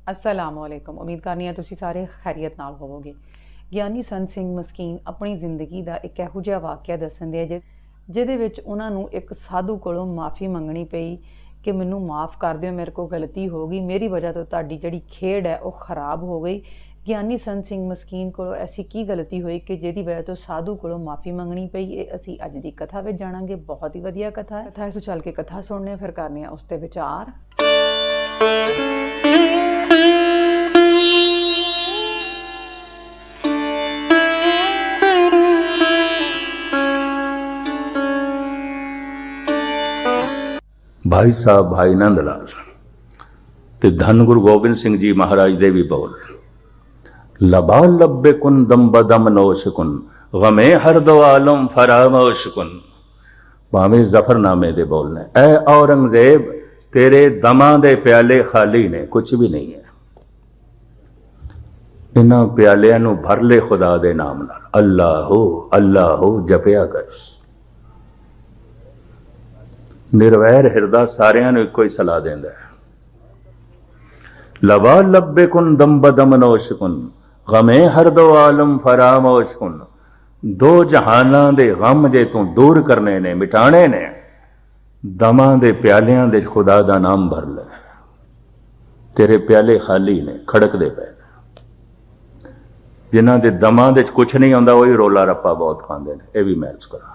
अस्सलामुअलैकुम। उम्मीद करनी है तुसीं सारे खैरियत नाल होवोगे। ਗਿਆਨੀ ਸੰਤ ਸਿੰਘ ਮਸਕੀਨ ਆਪਣੀ ਜ਼ਿੰਦਗੀ ਦਾ ਇੱਕ ਇਹੋ ਜਿਹਾ ਵਾਕਿਆ ਦੱਸਣ ਦੇ ਜਿਹਦੇ ਵਿੱਚ ਉਹਨਾਂ ਨੂੰ ਇੱਕ ਸਾਧੂ ਕੋਲੋਂ ਮਾफ़ੀ ਮੰਗਣੀ ਪਈ ਕਿ ਮੈਨੂੰ ਮਾफ़ ਕਰ ਦਿਓ, ਮੇਰੇ ਕੋਲ ਗਲਤੀ ਹੋ ਗਈ, ਮੇਰੀ ਵਜ੍ਹਾ ਤੋਂ ਤੁਹਾਡੀ ਜਿਹੜੀ ਖੇਡ ਹੈ ਉਹ ख़राब हो गई। ਗਿਆਨੀ ਸੰਤ ਸਿੰਘ ਮਸਕੀਨ ਕੋਲੋਂ ਐਸੀ ਕੀ ਗਲਤੀ ਹੋਈ ਕਿ ਜਿਹਦੀ ਵਜ੍ਹਾ ਤੋਂ ਸਾਧੂ ਕੋਲੋਂ ਮਾफ़ी ਮੰਗਣੀ ਪਈ। ਇਹ ਅਸੀਂ ਅੱਜ ਦੀ ਕਥਾ ਵਿੱਚ ਜਾਣਾਂਗੇ। ਬਹੁਤ ਹੀ ਵਧੀਆ ਕਥਾ ਹੈ। ਇਸ ਤੋਂ ਚੱਲ ਕੇ ਕਥਾ ਸੁਣਨੇ ਫਿਰ ਕਰਨੇ ਆ ਉਸ ਤੇ ਵਿਚਾਰ। भाई साहब भाई नंद लाल ते धन गुरु गोबिंद सिंह जी महाराज दे भी बोल लबा लब्बे कुन दम बदम नोश कुन गमे हर दो आलम फरामोश कुन। भावे जफरनामे दे बोलने ऐ औरंगजेब तेरे दमा दे प्याले खाली ने, कुछ भी नहीं है। इन्हां प्यालियां नूं भर ले खुदा दे नाम नाल, अल्लाह हो जपिया कर। निर्वैर हिरदा सारियां नूं इक्को ही सलाह देंदा है। लबा लब्बे कुन दम बदम नोश कुन गमे हर दो आलम फरामोश कुन। दो जहानां दे गम जे तू दूर करने ने, मिटाने ने, दमां दे प्यालियां दे खुदा दा नाम भर ले। तेरे प्याले खाली ने, खड़कदे पे। जिन्हां दे दमां दे कुछ नहीं आंदा वही रोला रप्पा बहुत खांदे ने। यह भी मैं अर्ज करा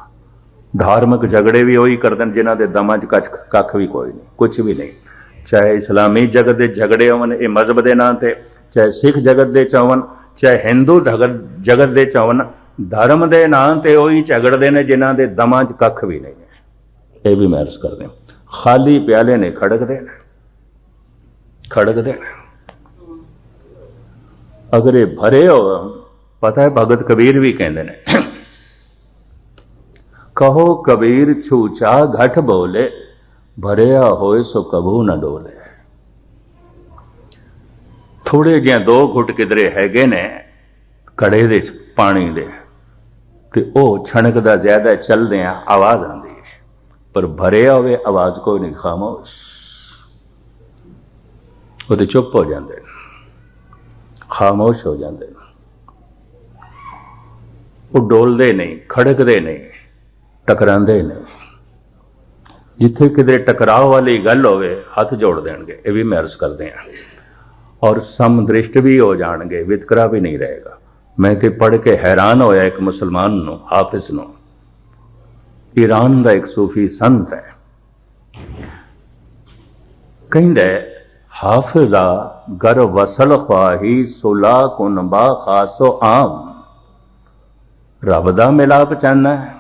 धार्मिक झगड़े भी वही करते हैं जिन्हों के दमां च कख भी कोई नहीं, कुछ भी नहीं। चाहे इस्लामी जगत के झगड़े होवन ये मजहब के नाम से, चाहे सिख जगत के चवन, चाहे हिंदू जगत के चवन, धर्म के नाम से वही झगड़ते हैं जिन्हों के दमां च कख भी नहीं है। ये भी मैं अर्ज करते खाली प्याले ने खड़कते अगर ये भरे हो, पता है भगत कबीर भी कहते हैं कहो कबीर छूचा घट बोले भरिया होए सो कबू न डोले। थोड़े जिहा दो घुट किधरे हैगे ने कड़े दे पानी दे ते ओ छणकदा ज्यादा चलदे आवाज आंदी है, पर भरिया होवे आवाज कोई नहीं, खामोश। वो ते चुप हो जाते, खामोश हो जाते, वो डोलदे नहीं, खड़कदे नहीं, टकरांदे नहीं। जिथे किधरे टकराव वाली गल होवे हाथ जोड़ देंगे। ये भी मैं अर्ज करते हैं। और समदृष्ट भी हो जाएंगे, वितकरा भी नहीं रहेगा। मैं तो पढ़ के हैरान होया एक मुसलमान नो, हाफिज नो, ईरान का एक सूफी संत है, कहंदे हाफिजा गर वसल ख्वाही सुला कुन बा खासो आम। रब दा मिलाप चाहना है,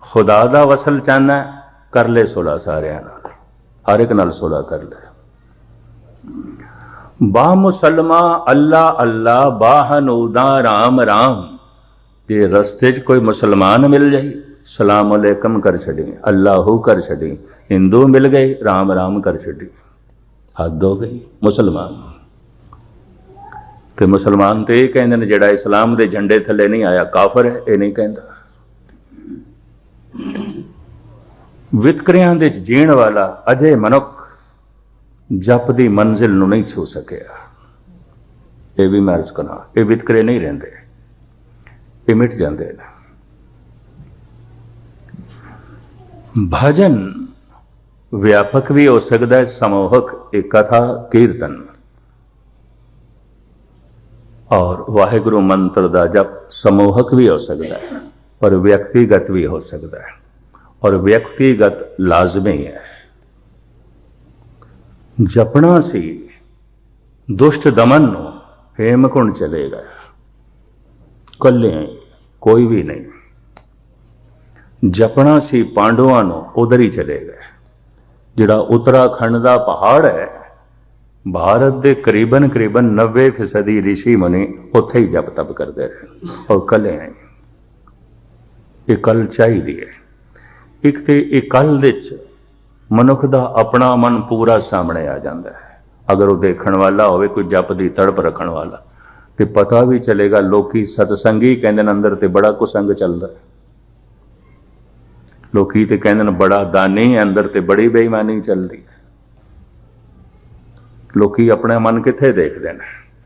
खुदा दा वसल चाहना है, कर ले सुलह सारियां नाल, हर एक नाल सुलह कर ले। बा मुसलमा अल्लाह अल्लाह बा हनूदा राम राम। जे रस्ते च कोई मुसलमान मिल जाए सलाम अलैकुम कर छड़ी, अल्लाहू कर छड़ी। हिंदू मिल गए राम राम कर छड़ी, हद हो गई। मुसलमान ते मुसलमान तो यह कहते हैं जिहड़ा इस्लाम के झंडे थले नहीं आया काफर है, ये नहीं कहता। वितकरियां दे जीण वाला अजे मनुख जप दी मंजिल नूं नहीं छू सकिया। ये भी मैं अर्ज करा, ये वितकरे नहीं रहिंदे, ये मिट जाते हैं। भजन व्यापक भी हो सकता है, समूहक एक कथा कीर्तन और वाहिगुरु मंत्र का जप समूहक भी हो सकता है, पर व्यक्तिगत भी हो सकता है। और व्यक्तिगत लाजमी है। जपना सी दुष्ट दमन नो हेमकुंड चले गया, कले कोई भी नहीं। जपना सी पांडवां नो उधर ही चले गए। जिहड़ा उत्तराखंड का पहाड़ है, भारत के करीबन 90% ऋषि मुनि उत्थे ही जप तप करते रहे और कले हैं। ये कल चाहिए है। एक तो ये कल मनुख का अपना मन पूरा सामने आ जाता है। अगर वो देखने वाला हो, कोई जप की तड़प रखने वाला, तो पता भी चलेगा। लोकी सतसंगी कहते अंदर तो बड़ा कुसंग चलता है, लोकी तो कहते बड़ा दानी है, अंदर तो बड़ी बेईमानी चलती है। ਲੋਕੀ अपना मन कित्थे देखते हैं,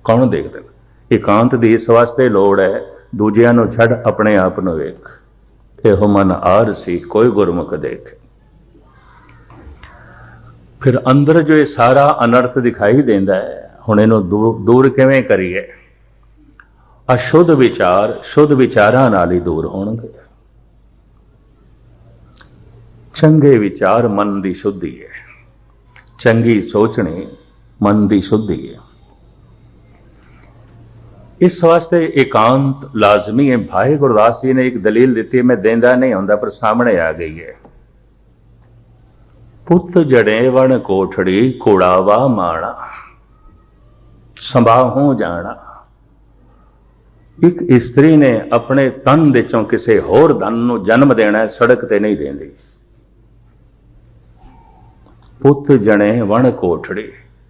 कौन देखते हैं? एकांत दी इस वास्ते लोड़ है, दूजियां नूं छड़ अपने आप नूं वेख, एहो मन आर सी कोई गुरमुख देख। फिर अंदर जो ये सारा अनर्थ दिखाई देंदा है, हुण इहनूं दूर किवें करिए? अशुद्ध विचार शुद्ध विचारां नाल ही दूर होणगे। चंगे विचार मन की शुद्धि है, चंगी सोचनी मन की शुद्धि है। इस वास्ते एकांत लाजमी है। भाई गुरदास जी ने एक दलील दी, मैं देंदा नहीं होंदा पर सामने आ गई है। पुत जड़े वण कोठड़ी कुड़ावा माणा, संभाहूं जाना। एक स्त्री ने अपने तन विचों किसी होर धन नूं जन्म देना है, सड़क ते नहीं देंदी। पुत जने वण कोठड़ी,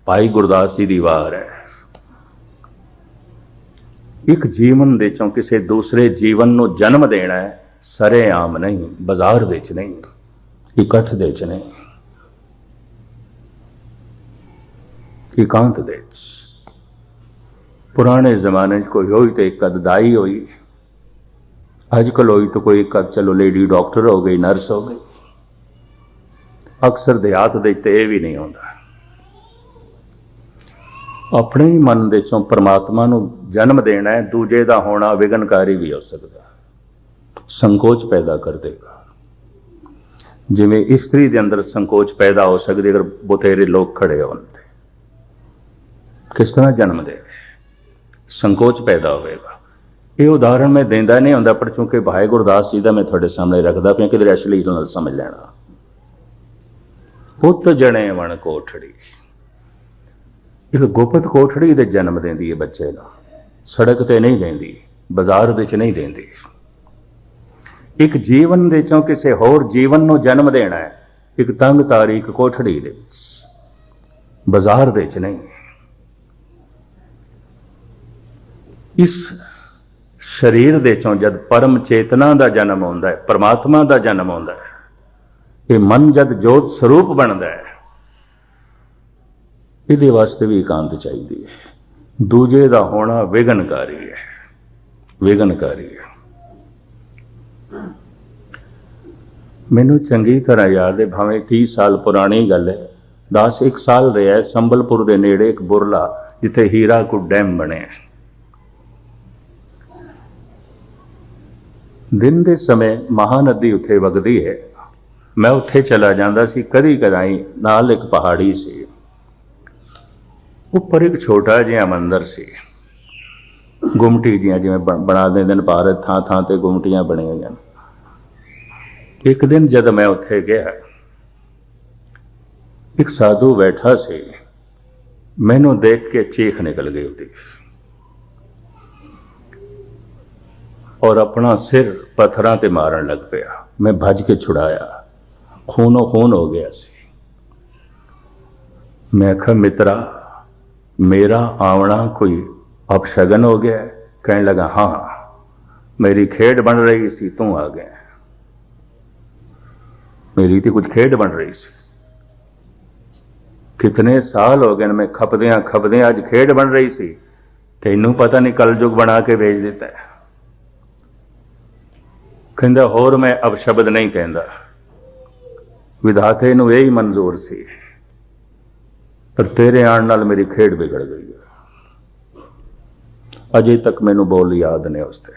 भाई गुरदास जी दी वार है। एक जीवन दे चों किसी दूसरे जीवन नूं जन्म देना है, सरेआम नहीं, बाजार विच नहीं, इकट्ठ दे च नहीं, एकांत दे। पुराने जमाने कोई होई तो एक दाई होई, अजकल होई तो कोई एक चलो लेडी डॉक्टर हो गई, नर्स हो गई। अक्सर देहात दे ते भी नहीं होता। अपने ही मन दे चों परमात्मा नूं जन्म देना है, दूजे दा होना विघनकारी भी हो सकता, संकोच पैदा कर देगा। जिवें स्त्री दे अंदर संकोच पैदा हो सकती अगर बथेरे लोग खड़े होण ते, किस तरह जन्म दे, संकोच पैदा होगा। ये उदाहरण मैं देंदा नहीं होंदा, पर चूंकि भाई गुरदास जी का मैं थोड़े सामने रखदा पिया, किधर अश्लील नाल समझ लेना। पुत जने वण कोठड़ी, एक गुप्त कोठड़ी दे जन्म देंदी है बच्चे का, सड़क ते नहीं देंदी, बाजार दे च नहीं देंदी। एक जीवन दे चों किसी होर जीवन नूं जन्म देना है, एक तंग तारीक कोठड़ी दे, बाजार दे च नहीं। इस शरीर दे चों जद परम चेतना का जन्म होंदा है, परमात्मा का जन्म होंदा है, ये मन जद जोत स्वरूप बनता है, ये वास्ते भी एकांत चाहिए है। दूजे का होना विघनकारी है, विघनकारी है। मैनू चंगी तरह याद है, भावें 30 साल पुरानी गल है, 10-1 साल रहा है संबलपुर के नेड़े एक बुरला जिथे हीराकुड डैम बने। दिन के समय महानदी उत्थे वगदी है, मैं उत्थे चला जाता सी, कदी कदाई नाल एक पहाड़ी सी, उपर एक छोटा जिहा मंदिर सी, गुमटी जियां जिवें बना देंदे ने भारत, थां थां ते गुमटियां बनी हुई। एक दिन जब मैं उत्थे गया, एक साधु बैठा सी, मैनू देख के चीख निकल गई उसदी, और अपना सिर पत्थरां ते मारन लग पिया। मैं भज के छुड़ाया, खूनो खून हो गया सी। मैं आखा मित्रा, मेरा आवना कोई अपशगन हो गया? कहने लगा हाँ, मेरी खेड बन रही सी, तू आ गया। मेरी तो कुछ खेड बन रही सी, कितने साल हो गए मैं खपदियां खपदियां अज खेड बन रही सी, तेनू पता नहीं कल युग बना के भेज दिता है। कहंदा होर मैं अपशब्द नहीं कहंदा, विधाते नूं यही मंजूर सी, पर तेरे आने नाल मेरी खेड बिगड़ गई है। अजे तक मैनू बोल याद ने उसते।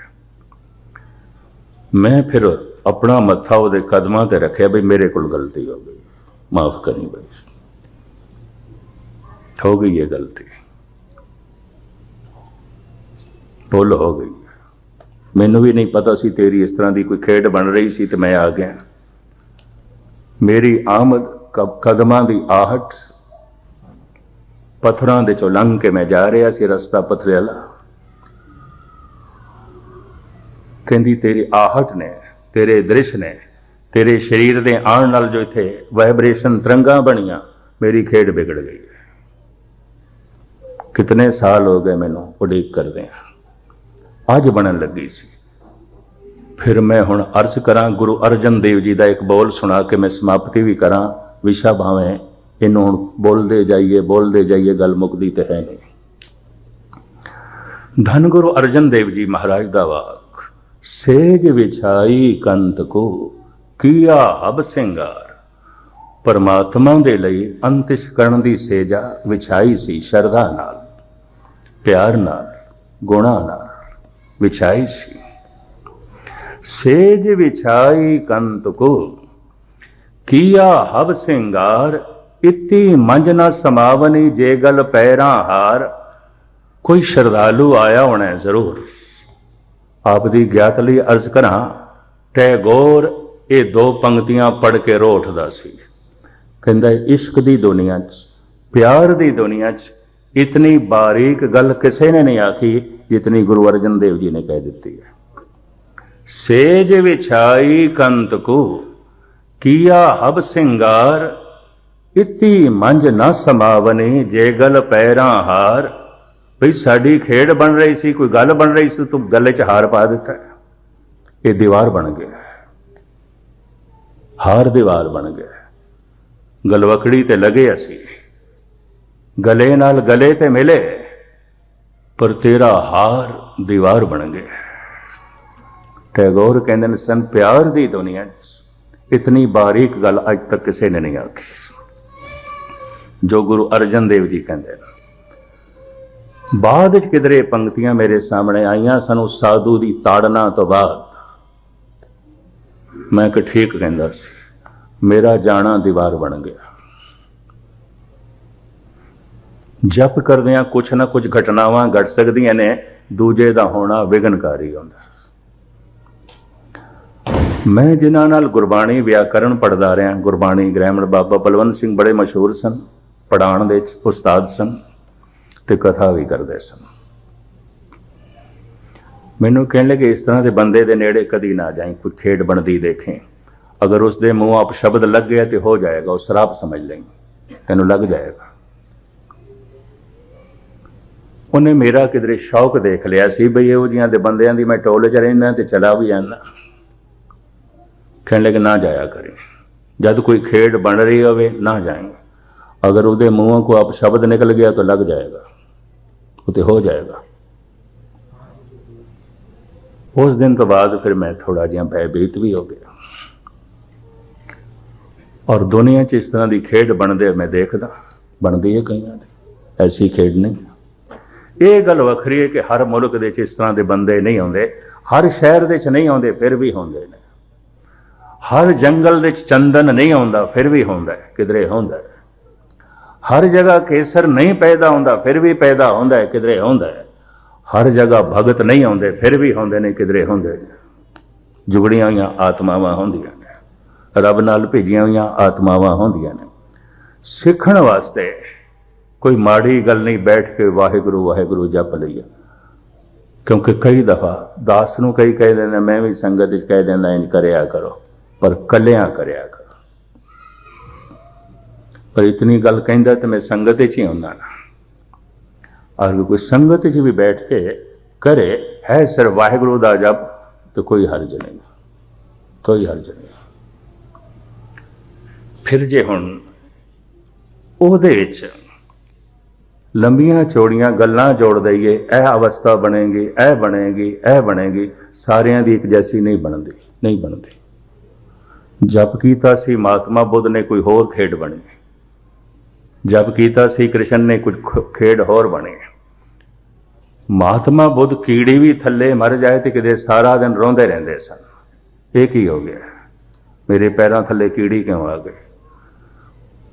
मैं फिर अपना मत्था उहदे कदमां ते रखिया, भी मेरे कोल गलती हो गई, माफ करी भाई, हो गई है गलती, भुल हो गई। मैनू भी नहीं पता सी तेरी इस तरह की कोई खेड बन रही सी, तो मैं आ गया। मेरी आमद कदमां की आहट, पत्थरां दे चों लंघ के मैं जा रहा सी, रस्ता पत्थरे वाला। कहंदी तेरी आहट ने, तेरे दृश्य ने, तेरे शरीर के आण नाल जो इत्थे वाइब्रेशन तरंगा बनियां, मेरी खेड बिगड़ गई है। कितने साल हो गए मैनू उड़ीक करदे, अज बनन लगी सी। फिर मैं हुण अर्ज करा, गुरु अर्जन देव जी का एक बोल सुना के मैं समाप्ति भी करा, विशा भावें इनू हुण बोलते जाइए गल मुकदी तो है नहीं। धन गुरु अर्जन देव जी महाराज का वाक, सेज विछाई कंत को किया हब सिंगार। परमात्मा दे लई अंतिशकरण दी सेजा विछाई सी, शरधा नाल, प्यार नाल, गुणा नाल विछाई सी। सेज विछाई कंत को किया हब सिंगार। इति मंज न समावनी जे गल पैरां हार। कोई श्रद्धालु आया होना है जरूर। आप दी ज्ञात लई अर्ज करा, टैगोर ये दो पंक्तियां पढ़ के रो उठदा सी। कहंदा इश्क दी दुनिया च, प्यार दी दुनिया च इतनी बारीक गल किसी ने नहीं आखी जितनी गुरु अर्जन देव जी ने कह दी है। सेज विछाई कंत को किया हब सिंगार। इति मंज न समावनी जे गल पैरां हार। भई साडी खेड बन रही सी, कोई गल बन रही सी, तू गले च हार पा दिता है। ये दीवार बन गया, हार दीवार बन गया। गलवकड़ी ते लगे असी, गले नाल गले ते मिले, पर तेरा हार दीवार बन गया। टैगोर कहते हैं सन, प्यार दी दुनिया इतनी बारीक गल अज तक किसी ने नहीं आखी जो गुरु अर्जन देव जी कहते हैं। बाद किधरे पंक्तियां मेरे सामने आईयां सन साधु की ताड़ना तो बाद। मैं कि ठीक कहता सी, मेरा जाना दीवार बन गया। जप करदियां कुछ ना कुछ घटनावां घट सकदियां ने, दूजे दा होना विघनकारी होंदा। मैं जिन्हां नाल गुरबाणी व्याकरण पढ़दा रहा, गुरबाणी ग्रामर, बाबा बलवंत सिंह बड़े मशहूर सन, पढ़ाण दे उस्ताद सन ते कथा भी करते सन। मैनू कहने लगे इस तरह के बंदे दे नेड़े कदी ना जाए, कोई खेड बनती देखें, अगर उसके मुँह आप शब्द लग गया तो हो जाएगा, उस शराब समझ लेंगे, तेनों लग जाएगा। उन्हें मेरा किधरे शौक देख लिया सी बई इहो जिहां दे बंदियां दी मैं टोले च रहिंदा ते चला भी जाना। कहने लगे ना जाया करें, जब कोई खेड बन रही होवे ना जाएंगे, अगर उसके मुंहों को आप शब्द निकल गया तो लग जाएगा, तो हो जाएगा। उस दिन तो बाद फिर मैं थोड़ा जिहा भयभीत भी हो गया। और दुनिया च इस तरह की खेड बनते मैं देखदा, बनती है कई, ऐसी खेड नहीं। ये गल वखरी है कि हर मुल्क दे इस तरह के बंदे नहीं आते, हर शहर दे नहीं आते फिर भी होंदे ने, हर जंगल दे चंदन नहीं आता फिर भी होंदा है, किधरे होंदा है। हर जगह केसर नहीं पैदा होंदा फिर भी पैदा होंदा है, किधरे होंदा है। हर जगह भगत नहीं आते फिर भी होंदे ने, किधरे होंदे ने। जुगड़ियां हुई आत्मावां होंदियां ने, रब नाल भेजियां हुई आत्मावां होंदियां ने। सीखण वास्ते कोई माड़ी गल नहीं, बैठ के वाहिगुरु वाहिगुरु जप लईए। क्योंकि कई दफा दास नूं कई कह देंदे, मैं भी संगत च कह देंदा इंज करिया करो, पर कलियां करिया करो। पर इतनी गल कहंदा तो मैं संगत च ही हुंदा ना। और कोई संगत च भी बैठ के करे है सिर्फ वाहिगुरु दा जप, तो कोई हर्ज नहीं, कोई हर्ज नहीं। फिर जे हुण ਉਹਦੇ ਵਿੱਚ लंबियां चौड़ियां गल्लां जोड़ दईए, यह अवस्था बनेगी, यह बनेगी, यह बनेगी, सारियां दी एक जैसी नहीं बनती, नहीं बनती। जप कीता सी महात्मा बुद्ध ने कोई होर खेड बनी, जप कीता सी कृष्ण ने कुछ खेड होर बनी। महात्मा बुद्ध कीड़ी भी थले मर जाए तो किते सारा दिन रोंदे रहंदे सन, एक ही हो गया, मेरे पैरों थले कीड़ी क्यों आ गई।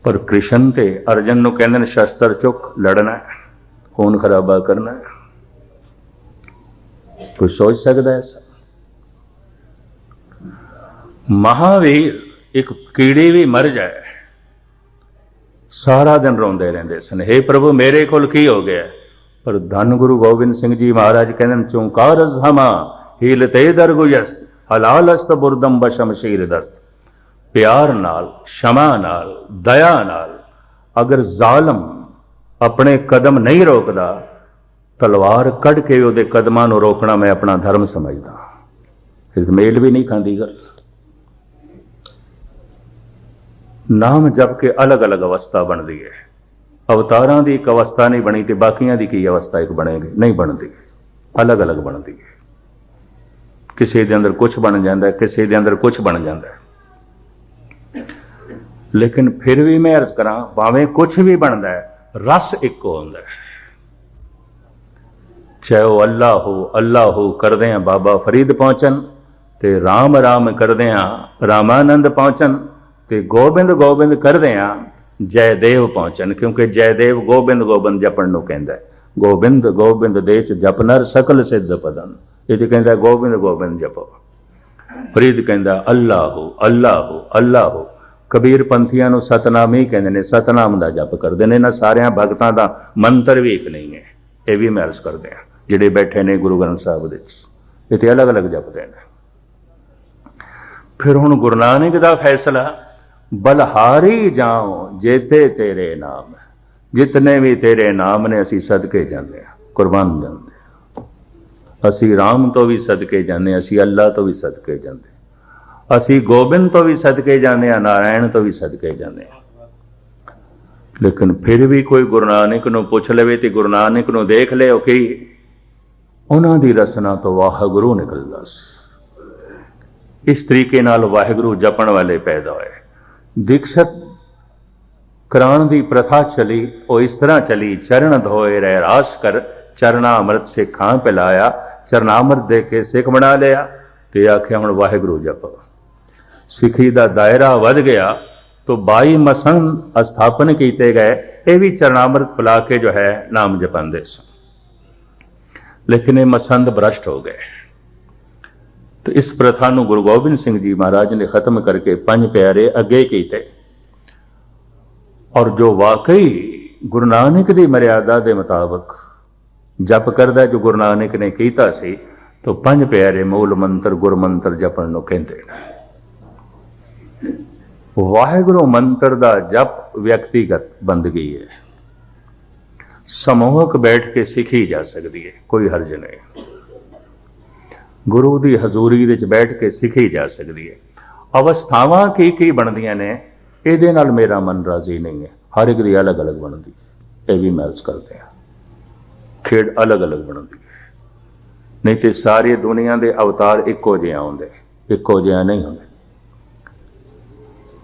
पर कृष्ण ते अर्जन नूं कहंदे ने शस्त्र चुक लड़ना है, खून खराबा करना है। कोई सोच सकता है ऐसा? महावीर एक कीड़ी भी मर जाए सारा दिन रोंदे रहंदे सन, हे प्रभु मेरे कोल की हो गया। पर धन गुरु गोबिंद सिंह जी महाराज कहंदे चौंकारस हमा हीलते दरगुयस हलालस्त बुरदम बशम शीरदस्त। प्यार नाल, क्षमा नाल, दया नाल अगर जालम अपने कदम नहीं रोकदा, तलवार कढ़ के उहदे कदमां नूं रोकना मैं अपना धर्म समझदा। फिर मेल भी नहीं खांदी गल। नाम जप के अलग अलग अवस्था बनती है। अवतारां की एक अवस्था नहीं बनी तो बाकियां की की अवस्था एक बनेगी, नहीं बनती, अलग अलग बनती है। किसी के अंदर कुछ बन जाता है, किसी के अंदर कुछ बन जाता है। लेकिन फिर भी मैं अर्ज करा, भावें कुछ भी बनता है, रस इको होंदा है। चाहे वह अल्लाह हो करदे हैं बाबा फरीद पहुंचन, ते राम राम करदे हैं रामानंद पहुंचन, ते गोबिंद गोबिंद करदे हैं जयदेव पहुंचन। क्योंकि जयदेव गोबिंद गोबिंद जपण नूं कहंदा है। गोबिंद गोबिंद दे च जप नर सकल सिद्ध पदन, ये कहंदा गोबिंद गोबिंद जपो। फरीद कहंदा अल्लाह हो। कबीर पंथियां नूं सतनाम ही कहंदे ने, सतनाम दा जप करदे ने। इन्हां सारियां भगतां दा मंत्र भी एक नहीं है। ये भी मैं अर्ज करदे हां जिहड़े बैठे ने गुरु ग्रंथ साहिब दे विच, इत्थे अलग अलग जपदे ने। फिर हुण गुरु नानक दा फैसला, बलहारी जाओ जेते तेरे नाम, जितने भी तेरे नाम ने असी सदके जाते हैं, कुर्बान जाते हैं। असी राम तो भी सदके जाते, असी अल्लाह तो भी सदके जाते, असी गोबिंद तो भी सदके जाते, नारायण तो भी सदके जाते। लेकिन फिर भी कोई गुरु नानक नूं पुछ लवे तो गुरु नानक नूं देख ले कि उन्हां दी रसना तो वाहगुरू निकलदा सी। इस तरीके नाल वाहगुरू जपण वाले पैदा होए। दीक्षित कराण दी प्रथा चली, वो इस तरह चली, चरण धोए रह रास कर, चरणामृत सिखां पिलाया, चरणामृत दे के सिख बना लिया, ते आख्या हुण वाहिगुरू जपो। सिखी दा दायरा वध गया तो 22 मसंद स्थापन किए गए, ये भी चरणामृत पिला के जो है नाम जपांदे सन। लेकिन ये मसंद भ्रष्ट हो गए। तो इस प्रथा नूं गुरु गोबिंद सिंह जी महाराज ने खत्म करके 5 प्यारे अगे कीते। और जो वाकई गुरु नानक की मर्यादा के मुताबिक जप करदा, जो गुरु नानक ने कीता सी, तो 5 प्यारे मूल मंत्र गुरु मंत्र जपण नूं कहंदे ने। वाहिगुरू मंत्र दा जप व्यक्तिगत बंदगी है, समूहक बैठ के सीखी जा सकती है, कोई हर्ज नहीं। गुरु की हजूरी विच बैठ के सीखी जा सकती है। अवस्थावां की बनदियां ने, इहदे नाल मेरा मन राजी नहीं है। हर एक दी अलग अलग बनती है, यह भी महसूस करते हैं। खेड अलग अलग बनती है, नहीं तो सारी दुनिया के अवतार इको जिहा आउंदे, इको जिहा नहीं होंदे।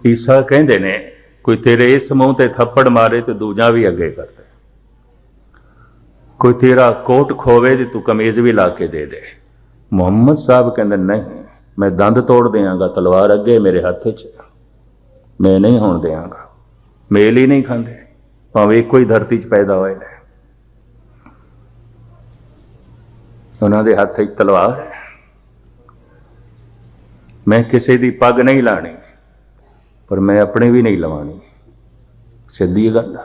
ईसा कहंदे ने, कोई तेरे इस मूँह ते थप्पड़ मारे तो दूजा भी अगे कर दे, कोई तेरा कोट खोवे तो तू कमीज भी ला के दे दे। मुहम्मद साहब कहंदे नहीं, मैं दंद तोड़ देंगा, तलवार अगे मेरे हाथ च, मैं नहीं होण देंगा। मेल ही नहीं खाते, भावें एक ही धरती च पैदा होए ने, उन्होंने हाथ च तलवार है। मैं किसी की पग नहीं लानी, पर मैं अपनी भी नहीं लवानी, सीधी गल।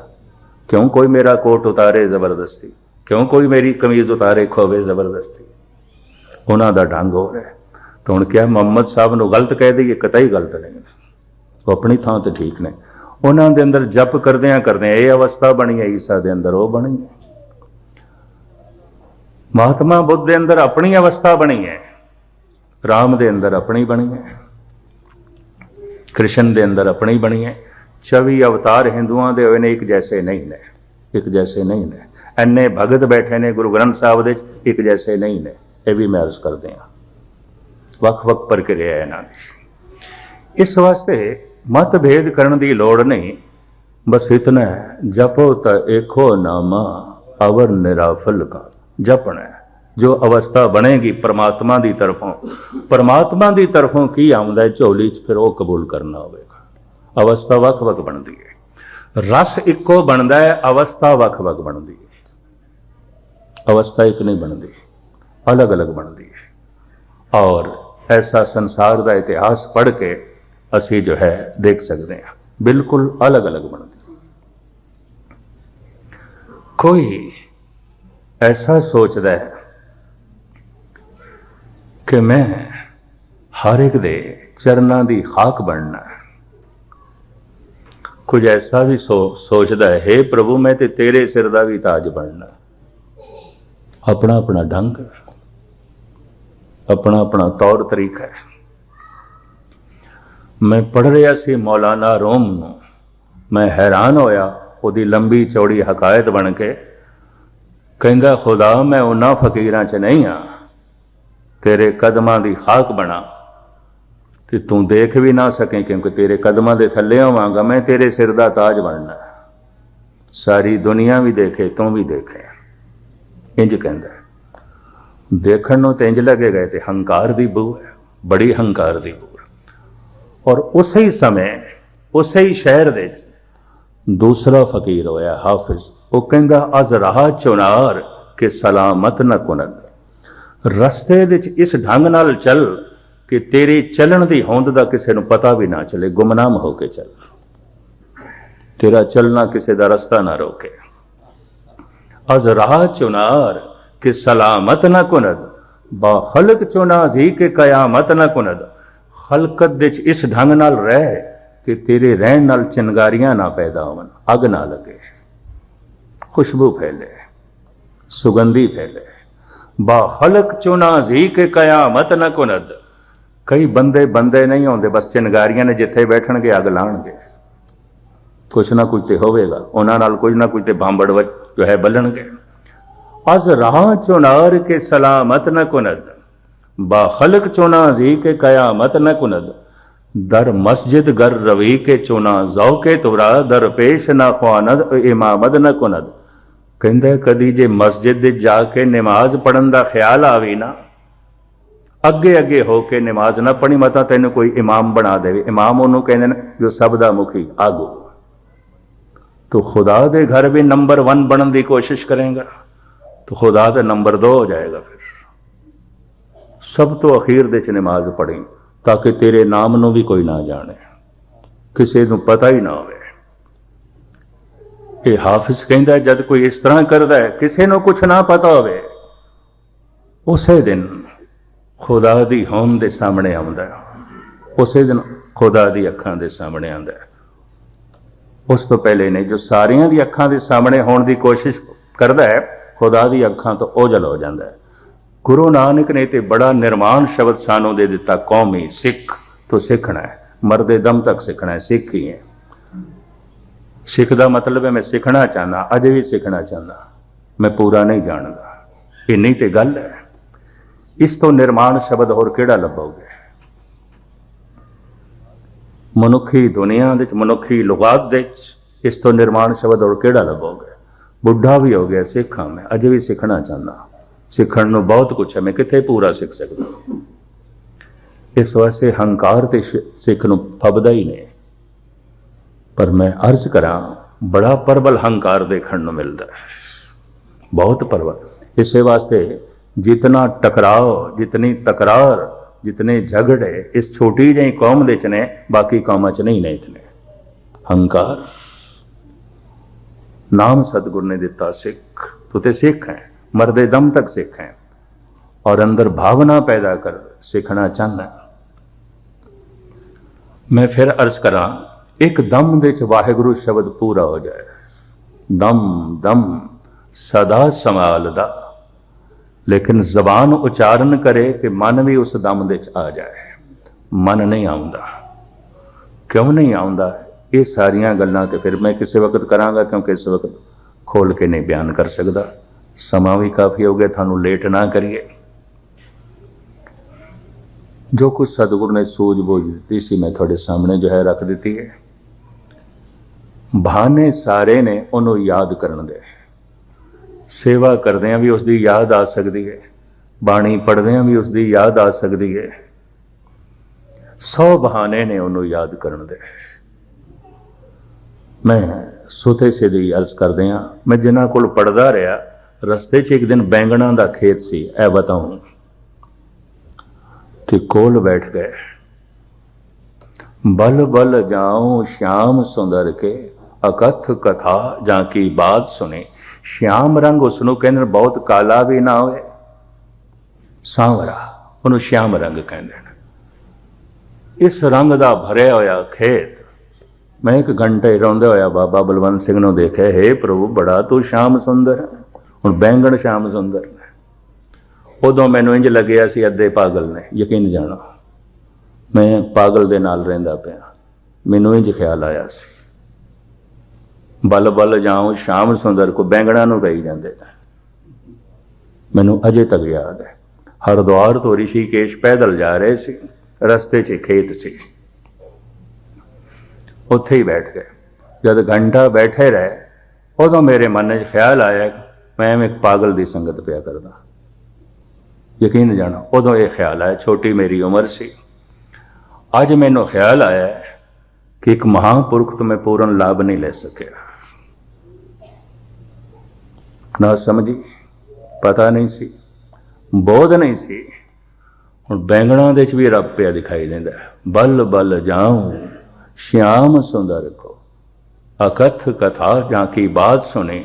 क्यों कोई मेरा कोट उतारे जबरदस्ती, क्यों कोई मेरी कमीज उतारे खोवे जबरदस्ती। उन्हों का ढंग हो रहा है। तो हुण क्या मुहम्मद साहब नूं गलत कह दईए? कतई गलत नहीं, वो अपनी थां ते ठीक ने। उन्हों के अंदर जप करदियां करदियां ये अवस्था बनी है, ईसा के अंदर वो बनी है, महात्मा बुद्ध के अंदर अपनी अवस्था बनी है, राम के अंदर अपनी बनी है, कृष्ण के अंदर अपनी बनी है। 24 अवतार हिंदुओं के होए ने, एक जैसे नहीं ने, एक जैसे नहीं ने। इन्ने भगत बैठे ने गुरु ग्रंथ साहिब दे, एक जैसे नहीं ने। यह भी मैं अर्ज करते हैं, वख वख प्रक्रिया है इन्हां दी। इस वास्ते मतभेद करने की लौड़ नहीं, बस इतना है, जपो तो एको नामा अवर निराफल का जपना है। जो अवस्था बनेगी परमात्मा की तरफों, परमात्मा की तरफों की आउंदा है झोली च, फिर वो कबूल करना होगा। अवस्था वख वख बनती है, रस इको बनता है, अवस्था वख वख बनती है। अवस्था एक नहीं बनती, अलग अलग बनती है। और ऐसा संसार का इतिहास पढ़ के असी जो है देख सकते हैं, बिल्कुल अलग अलग बनती। कोई ऐसा सोचता है कि मैं हर एक दे चरना की खाक बनना है। कुछ ऐसा भी सोचता है, हे प्रभु मैं ते तेरे सिर का भी ताज बनना। अपना अपना ढंग, अपना अपना तौर तरीका है। मैं पढ़ रहा सी मौलाना रोम नूं, मैं हैरान होया उहदी लंबी चौड़ी हकायत बन के। कहंदा खुदा मैं उन्हां फकीरां च नहीं हाँ, तेरे कदमां दी खाक बना ते तू देख भी ना सकें, क्योंकि तेरे कदमां दे थल्ले होवांगा, मैं तेरे सिर दा ताज बनना, सारी दुनिया भी देखे तू भी देखे। इंज कहंदा देखण नूं ते इंज लगेगा ते हंकार दी बू है, बड़ी हंकार दी बू। और उसे ही समय उसे ही शहर दे दूसरा फकीर होया हाफिज, वो कहंदा अज राह चुनार के सलामत न कुनद, रस्ते विच इस ढंग नाल चल कि तेरी चलन दी होंद दा किसी नूं पता भी ना चले, गुमनाम होके चल, तेरा चलना किसी दा रस्ता ना रोके। अज राह चुनार के सलामत न कुनद, बाखलक चुना जी के कयामत न कुनद, खलकत विच इस ढंग नाल रह कि तेरे रहन नाल चिंगारियां ना पैदा होवन, अग ना लगे, खुशबू फैले, सुगंधी फैले। बाखलक चुना जी के कयामत न कुनद, कई बंदे बंदे नहीं होंदे, बस चिंगारियां ने जिथे बैठणगे अग लाणगे, कुछ ना कुछ तो होवेगा, उन्हां नाल कुछ ना कुछ तो भांबड़ जो है बलणगे। अज राह चुनार के सलामत न कुनद, बाखलक चुना जी के कयामत न कुनद, दर मस्जिद गर रवी के चुना जौ के तुरा, दर पेश न ख्वानद इमामद न कुनद। कहंदे कदी जे मस्जिद जाके नमाज पढ़न दा ख्याल आवी ना, अगे अगे होके नमाज ना पढ़ी, मता तेन कोई इमाम बना देवे। इमाम उन्होंने कहते हैं जो सब दा मुखी आगू, तो खुदा दे घर भी नंबर 1 बनने की कोशिश करेगा तो खुदा दे नंबर 2 हो जाएगा। फिर सब तो अखीर दे च नमाज पढ़ी ताकि तेरे नाम नू भी कोई ना जाने, किसी नू पता ही ना होवे। ये हाफिज कहता है जब कोई इस तरह करता है किसी नू कुछ ना पता होवे, उसे दिन खुदा दी होंद दे सामने आउंदा है, उसे दिन खुदा दी अखां दे सामने आउंदा है। उस तो पहले नहीं, जो सारियां दी अखां दे सामने होने की कोशिश करता है खुदा दी अखां तो ओझल हो जाता है। गुरु नानक ने तो बड़ा निर्माण शब्द सानू दे दिता, कौमी सिख तो सीखना है, मरदे दम तक सीखना है, सिख ही है। सिख का मतलब है मैं सीखना चाहना, अजे भी सीखना चाहना, मैं पूरा नहीं जानता, इन्नी तो गल है। इस तो निर्माण शब्द होर किहड़ा लभोगे? मनुखी दुनिया दे मनुखी लुगात दे इस तो निर्माण शब्द होर किहड़ा लभोगे? बुढ़ा भी हो गया सिख हाँ मैं, अजे भी सीखना चाहना, सीखण नूं बहुत कुछ है, मैं कित्थे पूरा सीख सकदा। इस वास्ते हंकार ते सिख नूं फबदा ही नहीं। पर मैं अर्ज करा बड़ा प्रबल हंकार देखण नूं मिलदा है, बहुत प्रबल। इस वास्ते जितना टकराव, जितनी तकरार, जितने झगड़े इस छोटी जी कौम दे च ने, बाकी कौमां च नहीं ने इतने। हंकार नाम सतगुरु ने दिता सिख, तो ते सिख है, मरदे दम तक सिख है, और अंदर भावना पैदा कर सीखना चाहना। मैं फिर अर्ज करा एक दम दे च वाहिगुरु शब्द पूरा हो जाए, दम दम सदा संभालदा, लेकिन जबान उच्चारण करे कि मन भी उस दम दे च आ जाए। मन नहीं आउंदा, क्यों नहीं आउंदा? ये सारियां गल्लां ते फिर मैं किसी वक्त करांगा, क्योंकि इस वक्त खोल के नहीं बयान कर सकता, समा भी काफी हो गया, थानू लेट ना करिए। जो कुछ सतगुरु ने सूझबूझ दी सी मैं थोड़े सामने जो है रख दी है। बहाने सारे ने उन्होंने याद करन दे, सेवा करदियां भी उसकी याद आ सकती है, बाणी पढ़दियां भी उसकी याद आ सकती है। 100 बहाने ने उन्होंने याद करन दे। मैं सुते सीधी अर्ज करदियां, मैं जिन्हां कोल पढ़दा रहा, रस्ते च एक दिन बैंगणा का खेत सी, ऐ बताऊं कि कोल बैठ गए। बल बल जाऊं श्याम सुंदर के, अकथ कथा जाकी बात सुने। श्याम रंग उसनों कहते बहुत काला भी ना होए, सांवरा, उन्होंने श्याम रंग कहते। इस रंग का भरिया होया खेत, मैं 1 घंटे रोंदे होया बाबा बलवंत सिंह नूं देखे, हे प्रभु बड़ा तू श्याम सुंदर है। हुण बैंगण श्याम सुंदर ने, उदों मैनूं इंज लग्या सी अद्धे पागल ने, यकीन जाना मैं पागल दे नाल रहिंदा पिया, मैनूं इंज ख्याल आया सी, बल बल जाऊं श्याम सुंदर को बैंगणा नूं कही जांदे। मैनूं अजे तक याद है, हरिद्वार तो ऋषिकेश पैदल जा रहे सी, रस्ते च खेत सी, उत्थे ही बैठ गए। जब घंटा बैठे रहे उदों मेरे मन च ख्याल आया मैं एक पागल की संगत पिया करदा। यकीन जाना उदों यह ख्याल आया, छोटी मेरी उम्र सी। अज मैनूं ख्याल आया कि एक महापुरुख तो मैं पूर्ण लाभ नहीं ले सकिया, ना समझी, पता नहीं सी, बोध नहीं सी। हुण बैंगणा दे च भी रब पिया दिखाई देंदा, बल बल जाऊं श्याम सुंदर को अकथ कथा जाकी बात सुनी।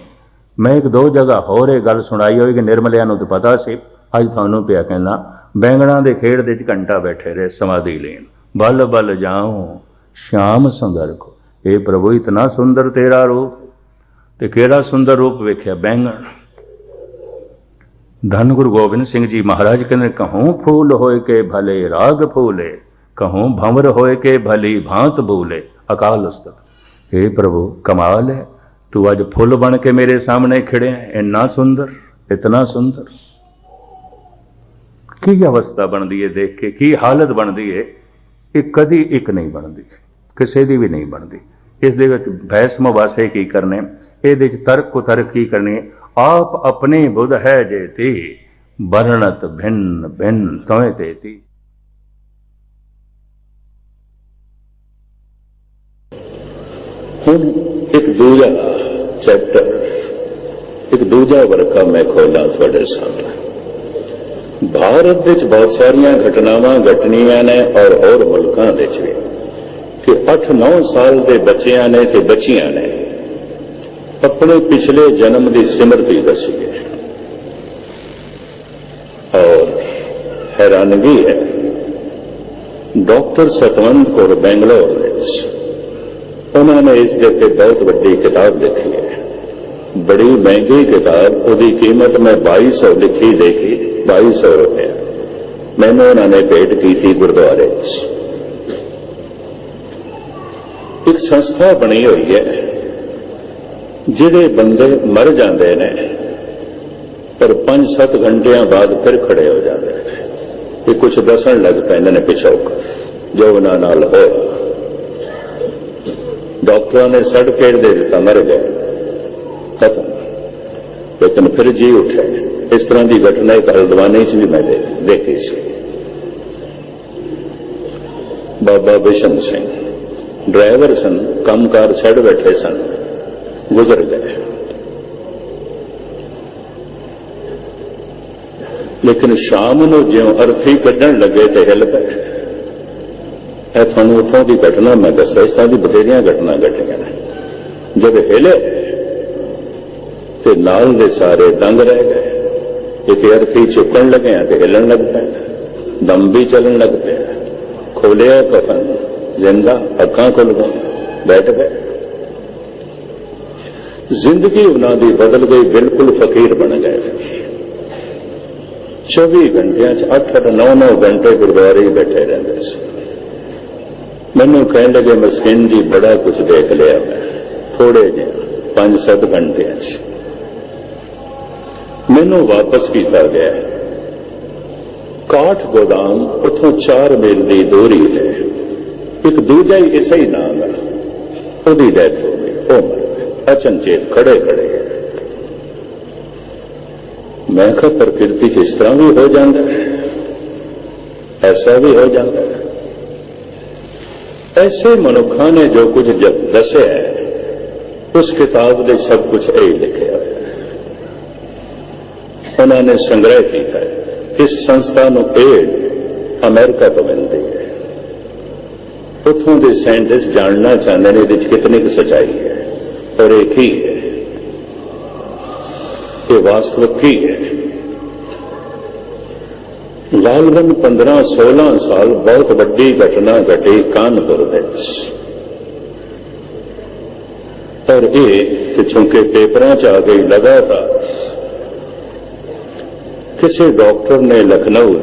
मैं एक दो जगह होर ये गल सुनाई होगी, निर्मलिया नूं तो पता सी, अज तुहानूं पिया कहना। बैंगणा दे खेड़ दे च घंटा बैठे रहे समाधि लीन, बल बल जाऊं श्याम सुंदर को। हे प्रभु इतना सुंदर तेरा रूप, ते केड़ा सुंदर रूप वेख्या बैंगण। धन गुरु गोबिंद सिंह जी महाराज कहने, कहूं फूल होए के भले राग फूले, कहूं भंवर होए के भली भांत भूले। अकाल उस्तत, हे प्रभु कमाल है, तू अज फुल बन के मेरे सामने खड़े हैं, इन्ना सुंदर, इतना सुंदर। की अवस्था बनती है देख के, की हालत बनती है, ये कदी एक नहीं बनती, किसी दी भी नहीं बनती। इस दे विच बहस मुबासे की करने, ये तर्क कुतर्क की करनी। आप अपनी बुध है जेती, वर्णत भिन्न भिन्न तोय तेती। हुण एक दूजा चैप्टर, एक दूजा वर्का मैं खोला थोड़े सामने। भारत विच बहुत सारिया घटनावां घटनियां ने और मुल्कां विच भी कि 8-9 साल के बच्चियां ने ते बच्चियां ने अपने पिछले जन्म की सिमरती दसी है। और हैरानगी है, डॉक्टर सतवंत कौर बेंगलोर उन्होंने इसके ऊपर बहुत बड़ी किताब लिखी है, बड़ी महंगी किताब। उसकी कीमत मैं 2200 लिखी देखी, 2200 रुपये मैंने उन्होंने भेंट की थी गुरुद्वारे। एक संस्था बनी हुई है, जिहड़े बंदे मर जाते हैं पर 5-7 घंटिया बाद फिर खड़े हो जाते हैं, ये कुछ दसन लग पैंदे ने पिछोक जो उन्हां नाल होया। डॉक्टरों ने सर्टिफिकेट दे दिता, मर गए, खत्म, लेकिन फिर जी उठे। इस तरह की घटना एक हल्द्वानी च भी मैं देखी सी। बाबा बिशन सिंह ड्राइवर सन, कामकार छड़ बैठे सन, गुजर गए। लेकिन शाम को ज्यों अर्थी कढ़न लगे तो हिल पे। थानू उतों की घटना मैं दसा, इस तरह की बथेरिया घटना घटिया ने। जब हिले तो नाल दे सारे दंग रह गए। इतने अर्थी चुकन लगे तो हिलन लग पे, दम भी चलन लग पे। खोलिया कफन, जिंदा, अखां खुल गई, बैठ गए। जिंदगी उन्होंने बदल गई, बिल्कुल फकीर बन गए। 24 घंटिया 8-9 घंटे गुरुद्वारे ही बैठे रहते। मैनू कह लगे मस्किन जी बड़ा कुछ देख लिया मैं, थोड़े जे 5-7 घंटे। मैनू वापस किया गया काठ गोदाम, उतों 4 मील की दूरी है। एक दूजा ही इसा ही नाम है, उसकी डेथ हो गई, वो मर गए अचनचेत, खड़े खड़े। मैं कहा प्रकृति इस तरह भी हो जाता है, ऐसा भी हो जाता है। ऐसे मनुखा ने जो कुछ दसिया है, उस किताब में सब कुछ यही लिखे हुआ है। उन्होंने संग्रह किया है। इस संस्था को एड अमेरिका तो मिलती है। उतों के साइंटिस्ट जानना चाहते हैं ये कितनी की सच्चाई है और एक ही है, ये वास्तविक ही है। गालबन 15-16 साल बहुत बड़ी घटना घटी कानपुर में, और ये चूंकि पेपरों च आ गई लगातार। किसी डॉक्टर ने लखनऊ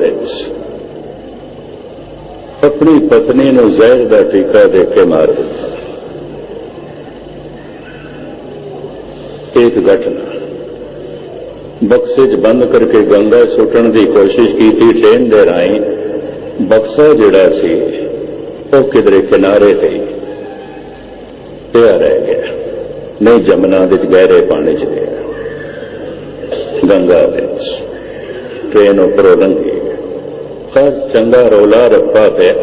अपनी पत्नी नूं जहर का टीका दे के मार दिता। एक घटना बक्से च बंद करके गंगा सुटन की कोशिश की थी, ट्रेन दे राही बक्सा जिहड़ा सी वो किधरे किनारे ते पिया रह गया, नहीं जमुना दे गहरे पानी च गया, गंगा दे ट्रेन उपरों लंघी। खैर चंगा रौला रप्पा पिया,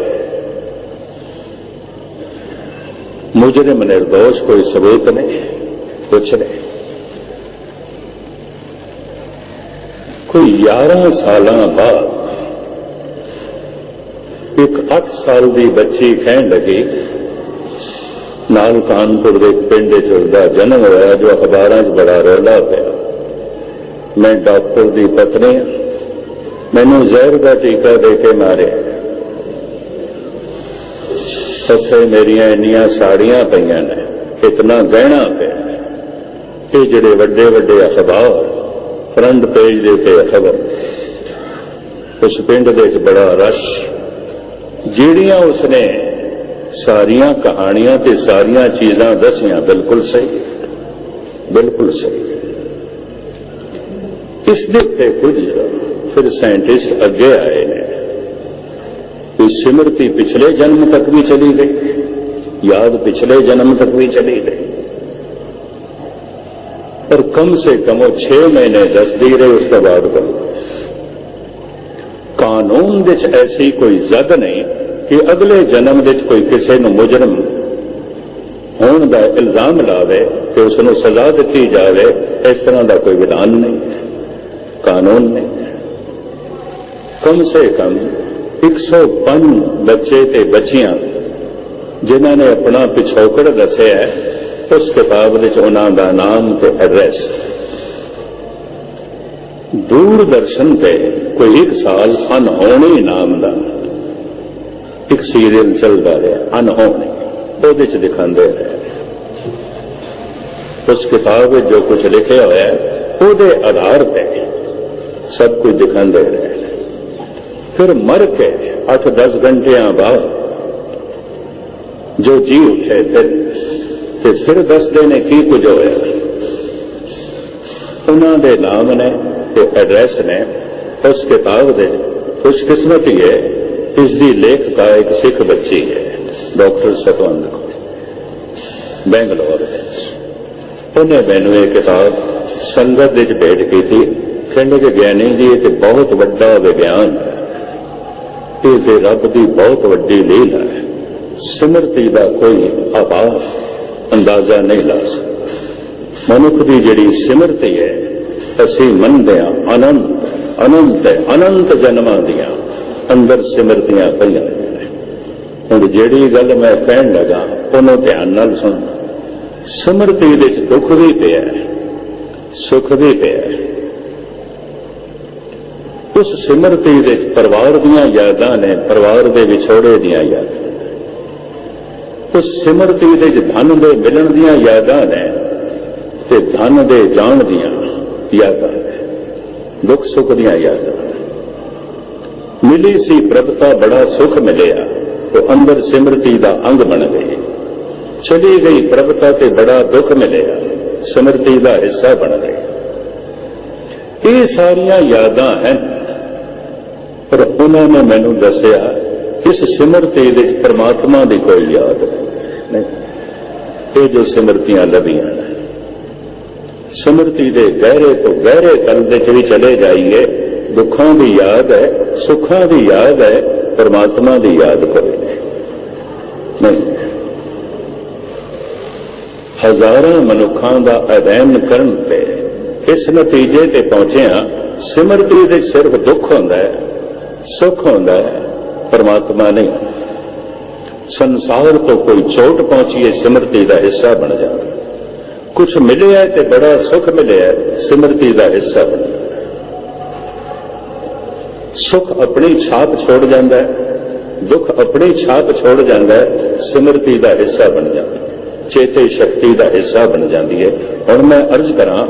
मुजरिम निर्दोष, कोई सबूत नहीं, कुछ नहीं। कोई 11 साल बाद एक 8 साल की बच्ची कहन लगी, नाल कानपुर के पिंड च उसका जन्म होया जो अखबारों च बड़ा रौला पिया, मैं डॉक्टर की पत्नी हाँ, मैनू जहर का टीका दे के मारे, उत्थे मेरिया इन्नियां साड़ियां पईयां ने, इतना गहना पिया, ये जिहड़े वड्डे वड्डे अखबार फ्रंट पेज दे पे खबर, उस पिंड दे च बड़ा रश, जिहड़ियां उसने सारियां कहानियां ते सारियां चीजां दसियां बिल्कुल सही, बिल्कुल सही। इस दे उत्ते कुछ फिर साइंटिस्ट अगे आए ने, कोई स्मृति पिछले जन्म तक भी चली गई, याद पिछले जन्म तक भी चली गई, और कम से कम वो 6 महीने दसदी रहे, उसके बाद कानून विच ऐसी कोई जद नहीं कि अगले जन्म विच कोई किसी नूं मुजरम होने का इल्जाम लावे तो उसनूं सजा दी जाए, इस तरह का कोई विधान नहीं, कानून नहीं। कम से कम 105 बच्चे ते बच्चियां जिन्हां ने अपना पिछोकड़ दसिया है, उस किताब विच उन्हां दा नाम ते एड्रैस। दूरदर्शन पे कोई 1 साल अनहोनी नाम का एक सीरियल चलता रहा, अनहोनी, ਉਹਦੇ ਚ दिखाते रहे। उस किताब में जो कुछ लिखे हुआ है ਉਹਦੇ आधार पर सब कुछ दिखाते रहे। फिर मर के 8-10 घंटिया बाद जो जी उठे फिर दसते ने की कुछ होया, उन्होंने नाम ने ते एड्रैस ने उस किताब दे। खुशकिस्मती है इसकी लेखिका एक सिख बच्ची है, डॉक्टर सतवंत कौर, बेंगलोर। उन्हें मैनू ये किताब संगत विच भेंट की थी, कहने के ज्ञानी जी ये बहुत वड्डा विज्ञान है, ये रब की बहुत वड्डी लीला है, सिमरती का कोई आभास अंदाजा नहीं ला सकता। मनुख की जिहड़ी सिमरती है असी मनते हैं, अनंत अनंत अनंत जन्मां दियां अंदर सिमरतियां पईयां ने। हुण जिहड़ी गल मैं कहण लगा उहनूं ध्यान नाल सुण। सिमरती विच दुख भी पिया सुख भी पिया। उस सिमरती विच परिवार दीयां यादां ने, परिवार दे विछोड़े दीयां यादां। उस सिमरती विच धन दे मिलण दीयां यादां ने ते धन दे जाण दीयां यादां ने, दुख सुख दीयां यादां। मिली सी प्रभुता बड़ा सुख मिलिया तो अंदर सिमरती दा अंग बन गई। चली गई प्रभुता ते बड़ा दुख मिलिया, सिमरती दा हिस्सा बन गई। ये सारियां यादां हैं, पर उन्होंने मैनू दसिया इस सिमरती दे परमात्मा की कोई याद नहीं। ये जो सिमरतियां लभियां ने, सिमरती दे गहरे तो गहरे तल दे भी चले जाइए, दुखों की याद है, सुखों की याद है, परमात्मा की याद कोई नहीं। हजारों मनुखों का अध्ययन करन ते इस नतीजे ते पहुंचे हाँ, सिमरती दे सिर्फ दुख होंदा है, सुख होंदा है, परमात्मा नहीं। संसार तो कोई चोट पहुंची है, सिमरती का हिस्सा बन जाता। कुछ मिले है तो बड़ा सुख मिले है, सिमरती का हिस्सा बन जाता। सुख अपनी छाप छोड़ जाता है, दुख अपनी छाप छोड़ जाता है, सिमरती का हिस्सा बन जाता है, चेते शक्ति का हिस्सा बन जाती है। और मैं अर्ज करा,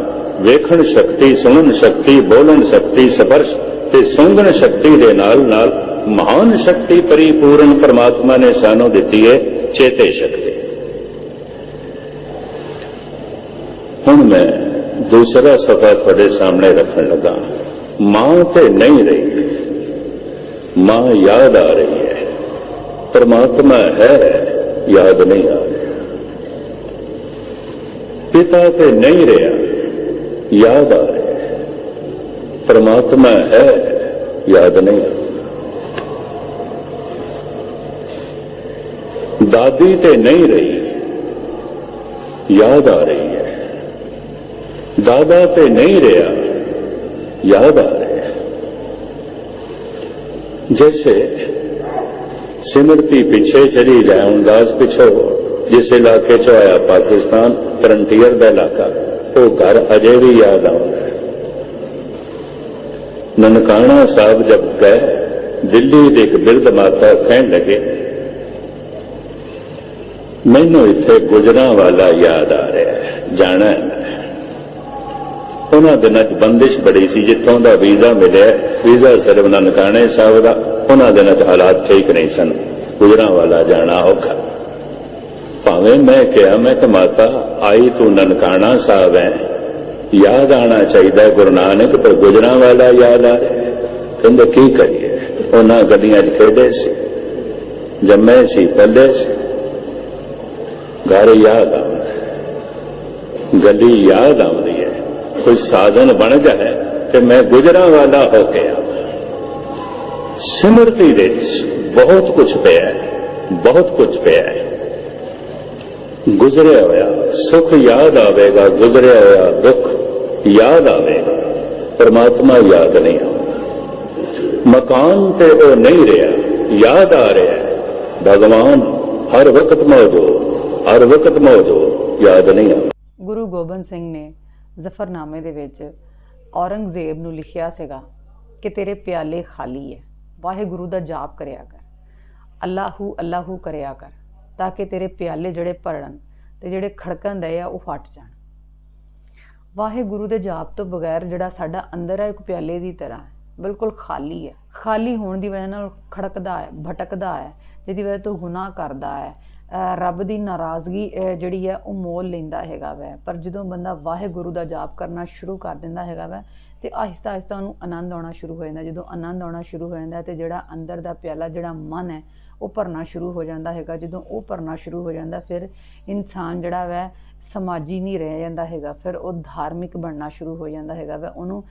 वेखण शक्ति, सुनन शक्ति, बोलन शक्ति, स्पर्श ਤੇ ਸੁੰਘਣ ਸ਼ਕਤੀ ਦੇ ਨਾਲ ਨਾਲ ਮਹਾਨ ਸ਼ਕਤੀ ਪਰਿਪੂਰਨ ਪਰਮਾਤਮਾ ਨੇ ਸਾਨੂੰ ਦਿੱਤੀ ਹੈ, ਚੇਤੇ ਸ਼ਕਤੀ। ਹੁਣ ਮੈਂ ਦੂਸਰਾ ਸਫਾ ਤੁਹਾਡੇ ਸਾਹਮਣੇ ਰੱਖਣ ਲੱਗਾ। ਮਾਂ ਤੇ ਨਹੀਂ ਰਹੀ, ਮਾਂ ਯਾਦ ਆ ਰਹੀ ਹੈ। परमात्मा है, याद नहीं आ रहा। पिता से नहीं रहा, याद आ रहा है। परमात्मा है, याद नहीं आ रहा। दादी से नहीं रही, याद आ रही है। दादा से नहीं रहा, याद आ रहा है। जैसे सिमरती पिछे चली जाए, उदास पिछो जिस इलाके चो आया पाकिस्तान फ्रंटियर का इलाका, वो घर अजे भी याद आता है। ननकाना साहब जब गए, दिल्ली के एक बिरध माता कहने लगे, मैनू इत्थे गुजरांवाला याद आ रहा है, जाना है। उन्होंने दिनों बंदिश बड़ी सी, जितों का वीजा मिले, वीजा सिर्फ ननकाने साहब का। उन्होंने दिनों हालात ठीक नहीं सन, गुजरांवाला जाना औखा। भावें मैं कहा, मैं कि माता आई तू ननकाना साहब है, याद आना चाहिए गुरु नानक, पर गुजरांवाला याद आ रहा है। कहते की करिए, उन्होंने गलियां खेडे से, जमे सी, पले से, घर याद आ, गली याद आती है। कोई साधन बन जाए तो मैं गुजरांवाला हो गया। सिमरती दे बहुत कुछ पिया है, बहुत कुछ पिया है। गुजरे होया सुख याद आवेगा, गुजरे होया दुख याद आवेगा, परमात्मा याद नहीं आता। मकान ते वो नहीं रहा, याद आ रहा है। भगवान हर वक्त मौजूद, हर वक्त मौजूद, याद नहीं आता। ਗੁਰੂ ਗੋਬਿੰਦ ਸਿੰਘ ਨੇ ਜ਼ਫਰਨਾਮੇ ਦੇ ਵਿੱਚ ਔਰੰਗਜ਼ੇਬ ਨੂੰ ਲਿਖਿਆ ਸੀਗਾ ਕਿ ਤੇਰੇ ਪਿਆਲੇ ਖਾਲੀ ਹੈ, ਵਾਹਿਗੁਰੂ ਦਾ ਜਾਪ ਕਰਿਆ ਕਰ, ਅੱਲਾਹੂ ਅੱਲਾਹੂ ਕਰਿਆ ਕਰ, ਤਾਂ ਕਿ ਤੇਰੇ ਪਿਆਲੇ ਜਿਹੜੇ ਭਰਨ ਤੇ ਜਿਹੜੇ ਖੜਕਣ ਦੇ ਆ ਉਹ ਫਟ ਜਾਣ। ਵਾਹਿਗੁਰੂ ਦੇ ਜਾਪ ਤੋਂ ਬਗੈਰ ਜਿਹੜਾ ਸਾਡਾ ਅੰਦਰ ਹੈ ਇੱਕ ਪਿਆਲੇ ਦੀ ਤਰ੍ਹਾਂ ਬਿਲਕੁਲ ਖਾਲੀ ਹੈ। ਖਾਲੀ ਹੋਣ ਦੀ ਵਜ੍ਹਾ ਨਾਲ ਖੜਕਦਾ ਹੈ, ਭਟਕਦਾ ਹੈ, ਜਿਹਦੀ ਵਜ੍ਹਾ ਤੋਂ ਗੁਨਾਹ ਕਰਦਾ ਹੈ, ਰੱਬ ਦੀ ਨਾਰਾਜ਼ਗੀ ਜਿਹੜੀ ਹੈ ਉਹ ਮੋਲ ਲੈਂਦਾ ਹੈਗਾ ਵੈ। ਪਰ ਜਦੋਂ ਬੰਦਾ ਵਾਹਿਗੁਰੂ ਦਾ ਜਾਪ ਕਰਨਾ ਸ਼ੁਰੂ ਕਰ ਦਿੰਦਾ ਹੈਗਾ ਵੈ ਤੇ ਆਹਿਸਤਾ ਆਹਿਸਤਾ ਉਹਨੂੰ ਆਨੰਦ ਆਉਣਾ ਸ਼ੁਰੂ ਹੋ ਜਾਂਦਾ। ਜਦੋਂ ਆਨੰਦ ਆਉਣਾ ਸ਼ੁਰੂ ਹੋ ਜਾਂਦਾ ਤੇ ਜਿਹੜਾ ਅੰਦਰ ਦਾ ਪਿਆਲਾ, ਜਿਹੜਾ ਮਨ ਹੈ, ਉਹ ਭਰਨਾ ਸ਼ੁਰੂ ਹੋ ਜਾਂਦਾ ਹੈਗਾ। ਜਦੋਂ ਉਹ ਭਰਨਾ ਸ਼ੁਰੂ ਹੋ ਜਾਂਦਾ ਫਿਰ ਇਨਸਾਨ ਜਿਹੜਾ ਵੈ ਸਮਾਜੀ ਨਹੀਂ ਰਹਿ ਜਾਂਦਾ ਹੈਗਾ, ਫਿਰ ਉਹ ਧਾਰਮਿਕ ਬਣਨਾ ਸ਼ੁਰੂ ਹੋ ਜਾਂਦਾ ਹੈਗਾ ਵੈ। ਉਹਨੂੰ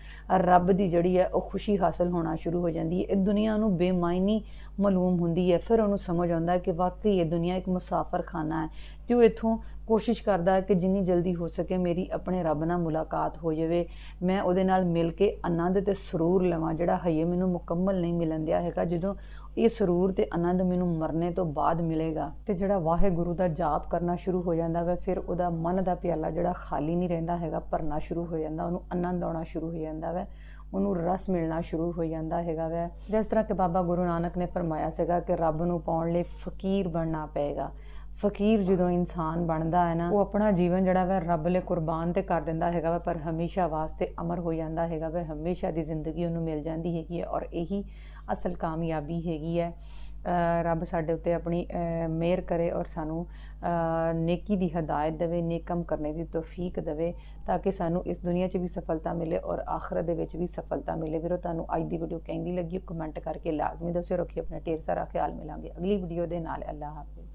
ਰੱਬ ਦੀ ਜਿਹੜੀ ਹੈ ਉਹ ਖੁਸ਼ੀ ਹਾਸਲ ਹੋਣਾ ਸ਼ੁਰੂ ਹੋ ਜਾਂਦੀ ਹੈ। ਇਹ ਦੁਨੀਆ ਨੂੰ ਬੇਮਾਇਨੀ ਮਾਲੂਮ ਹੁੰਦੀ ਹੈ। ਫਿਰ ਉਹਨੂੰ ਸਮਝ ਆਉਂਦਾ ਕਿ ਵਾਕਈ ਇਹ ਦੁਨੀਆ ਇੱਕ ਮੁਸਾਫਰ ਖਾਨਾ ਹੈ ਤੇ ਉਹ ਇੱਥੋਂ ਕੋਸ਼ਿਸ਼ ਕਰਦਾ ਹੈ ਕਿ ਜਿੰਨੀ ਜਲਦੀ ਹੋ ਸਕੇ ਮੇਰੀ ਆਪਣੇ ਰੱਬ ਨਾਲ ਮੁਲਾਕਾਤ ਹੋ ਜਾਵੇ, ਮੈਂ ਉਹਦੇ ਨਾਲ ਮਿਲ ਕੇ ਆਨੰਦ ਤੇ ਸਰੂਰ ਲਵਾਂ ਜਿਹੜਾ ਹਜੇ ਮੈਨੂੰ ਮੁਕੰਮਲ ਨਹੀਂ ਮਿਲਣ ਦਿਆ ਹੈਗਾ। ਜਦੋਂ ਇਹ ਸਰੂਰ ਤੇ ਆਨੰਦ ਮੈਨੂੰ ਮਰਨੇ ਤੋਂ ਬਾਅਦ ਮਿਲੇਗਾ ਤੇ ਜਿਹੜਾ ਵਾਹਿਗੁਰੂ ਦਾ ਜਾਪ ਕਰਨਾ ਸ਼ੁਰੂ ਹੋ ਜਾਂਦਾ ਵਾ, ਫਿਰ ਉਹਦਾ ਮਨ ਦਾ ਪਿਆਲਾ ਜਿਹੜਾ ਖਾਲੀ ਨਹੀਂ ਰਹਿੰਦਾ ਹੈਗਾ, ਭਰਨਾ ਸ਼ੁਰੂ ਹੋ ਜਾਂਦਾ, ਉਹਨੂੰ ਆਨੰਦ ਆਉਣਾ ਸ਼ੁਰੂ ਹੋ ਜਾਂਦਾ ਵਾ, ਉਹਨੂੰ ਰਸ ਮਿਲਣਾ ਸ਼ੁਰੂ ਹੋ ਜਾਂਦਾ ਹੈਗਾ ਵੈ। ਜਿਸ ਤਰ੍ਹਾਂ ਕਿ ਬਾਬਾ ਗੁਰੂ ਨਾਨਕ ਨੇ ਫਰਮਾਇਆ ਸੀਗਾ ਕਿ ਰੱਬ ਨੂੰ ਪਾਉਣ ਲਈ ਫਕੀਰ ਬਣਨਾ ਪਏਗਾ। ਫਕੀਰ ਜਦੋਂ ਇਨਸਾਨ ਬਣਦਾ ਹੈ ਨਾ, ਉਹ ਆਪਣਾ ਜੀਵਨ ਜਿਹੜਾ ਵੈ ਰੱਬ ਲਈ ਕੁਰਬਾਨ ਤੇ ਕਰ ਦਿੰਦਾ ਹੈਗਾ ਵਾ, ਪਰ ਹਮੇਸ਼ਾ ਵਾਸਤੇ ਅਮਰ ਹੋ ਜਾਂਦਾ ਹੈਗਾ ਵੈ। ਹਮੇਸ਼ਾ ਦੀ ਜ਼ਿੰਦਗੀ ਉਹਨੂੰ ਮਿਲ ਜਾਂਦੀ ਹੈਗੀ ਹੈ ਔਰ ਇਹੀ ਅਸਲ ਕਾਮਯਾਬੀ ਹੈਗੀ ਹੈ। ਰੱਬ ਸਾਡੇ ਉੱਤੇ ਆਪਣੀ ਮਿਹਰ ਕਰੇ ਔਰ ਸਾਨੂੰ ਨੇਕੀ ਦੀ ਹਦਾਇਤ ਦੇਵੇ, ਨੇਕ ਕੰਮ ਕਰਨੇ ਦੀ ਤੌਫੀਕ ਦੇਵੇ ਤਾਂ ਕਿ ਸਾਨੂੰ ਇਸ ਦੁਨੀਆ 'ਚ ਵੀ ਸਫਲਤਾ ਮਿਲੇ ਔਰ ਆਖਰਤ ਦੇ ਵਿੱਚ ਵੀ ਸਫਲਤਾ ਮਿਲੇ। ਵੀਰੋ ਤੁਹਾਨੂੰ ਅੱਜ ਦੀ ਵੀਡੀਓ ਕਿੰਨੀ ਲੱਗੀ ਕਮੈਂਟ ਕਰਕੇ ਲਾਜ਼ਮੀ ਦੱਸਿਓ। ਰੱਖਿਓ ਆਪਣਾ ਢੇਰ ਸਾਰਾ ਖਿਆਲ। ਮਿਲਾਂਗੇ ਅਗਲੀ ਵੀਡੀਓ ਦੇ ਨਾਲ। ਅੱਲਾਹ ਹਾਫਿਜ਼।